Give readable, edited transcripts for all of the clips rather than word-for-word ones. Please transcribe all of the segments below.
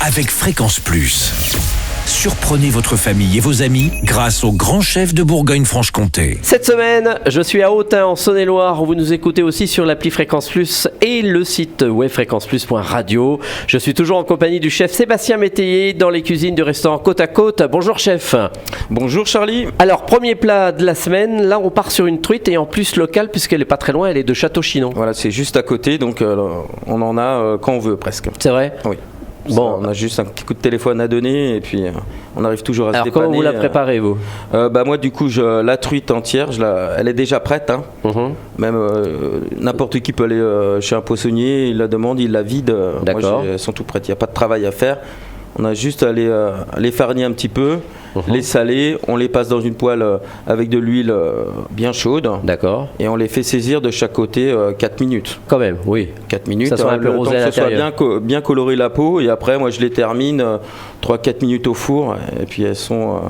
avec Fréquence Plus. Surprenez votre famille et vos amis grâce au grand chef de Bourgogne-Franche-Comté. Cette semaine, je suis à Autun, en Saône-et-Loire, où vous nous écoutez aussi sur l'appli Fréquence Plus et le site web fréquenceplus.radio. Je suis toujours en compagnie du chef Sébastien Métayer dans les cuisines du restaurant Côte à Côte. Bonjour chef. Bonjour Charlie. Alors, premier plat de la semaine, là on part sur une truite et en plus locale puisqu'elle n'est pas très loin, elle est de Château-Chinon. Voilà, c'est juste à côté, donc on en a quand on veut presque. C'est vrai ? Oui. Bon. On a juste un petit coup de téléphone à donner et puis on arrive toujours à se dépanner. Alors comment vous la préparez vous ? Moi du coup, la truite entière, elle est déjà prête. Hein. Même n'importe qui peut aller chez un poissonnier, il la demande, il la vide. D'accord. Elles sont toutes prêtes, il n'y a pas de travail à faire. On a juste à les fariner un petit peu, les saler, on les passe dans une poêle avec de l'huile bien chaude. D'accord. Et on les fait saisir de chaque côté 4 minutes. Quand même, oui. 4 minutes, ça soit un peu le rosé temps à que ce soit l'intérieur. bien coloré la peau. Et après, moi, je les termine 3-4 minutes au four. Et puis, elles sont...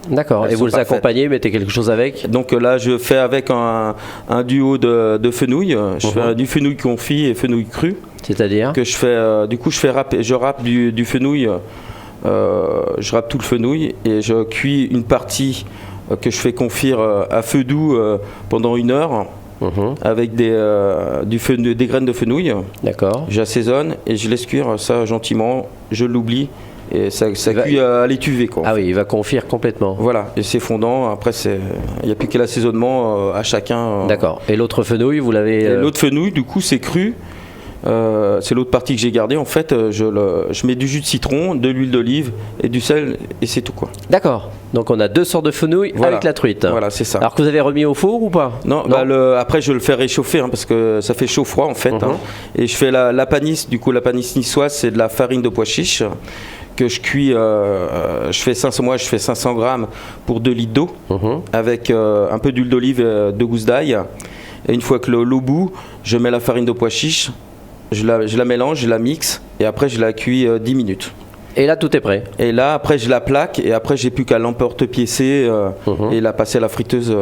D'accord. Et vous les accompagnez, mettez quelque chose avec ? Donc là, je fais avec un duo de fenouil. Je fais du fenouil confit et fenouil cru. C'est-à-dire que je fais, du coup, je râpe du fenouil. Je râpe tout le fenouil et je cuis une partie que je fais confire à feu doux pendant 1 heure avec des graines de fenouil. D'accord. J'assaisonne et je laisse cuire ça gentiment. Je l'oublie et ça cuit à l'étuvée, quoi. Ah oui, il va confire complètement. Voilà, et c'est fondant. Après, il n'y a plus que l'assaisonnement à chacun. D'accord. Et l'autre fenouil, vous l'avez... L'autre fenouil, du coup, c'est cru. C'est l'autre partie que j'ai gardée. En fait, je mets du jus de citron, de l'huile d'olive et du sel et c'est tout, quoi. D'accord. Donc on a 2 sortes de fenouil avec la truite. Voilà, c'est ça. Alors que vous avez remis au four ou pas ? Non. Après je le fais réchauffer parce que ça fait chaud-froid en fait. Et je fais la panisse. Du coup, la panisse niçoise, c'est de la farine de pois chiche que je cuis. Je fais 500 grammes pour 2 litres d'eau avec un peu d'huile d'olive et 2 gousses d'ail. Et une fois que l'eau bout, je mets la farine de pois chiche. Je la mélange, je la mixe et après je la cuis 10 minutes. Et là tout est prêt. Et là après je la plaque et après j'ai plus qu'à l'emporte-piécer et la passer à la friteuse.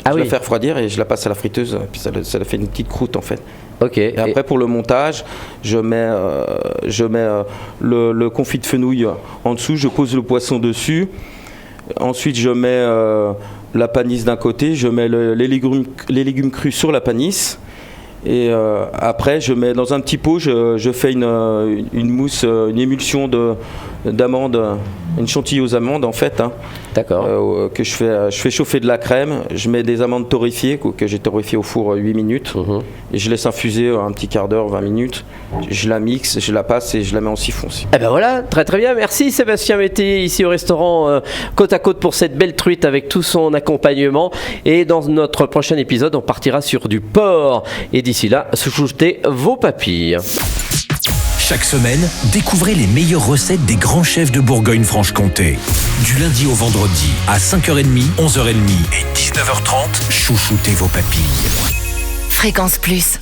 La faire refroidir et je la passe à la friteuse puis ça fait une petite croûte en fait. Ok. Et après pour le montage, je mets le confit de fenouil en dessous, je pose le poisson dessus. Ensuite je mets la panisse d'un côté, je mets les légumes crus sur la panisse. Et après, je mets dans un petit pot, je fais une mousse, une émulsion d'amandes, une chantilly aux amandes en fait. D'accord. Que je fais chauffer de la crème. Je mets des amandes torréfiées que j'ai torréfiées au four 8 minutes. Et je laisse infuser un petit quart d'heure, 20 minutes. Je la mixe, je la passe et je la mets en siphon aussi. Eh ben voilà, très très bien. Merci Sébastien Métayer ici au restaurant Côte à Côte pour cette belle truite avec tout son accompagnement. Et dans notre prochain épisode, on partira sur du porc. Et d'ici là, chouchoutez vos papilles. Chaque semaine, découvrez les meilleures recettes des grands chefs de Bourgogne-Franche-Comté. Du lundi au vendredi, à 5h30, 11h30 et 19h30, chouchoutez vos papilles. Fréquence Plus.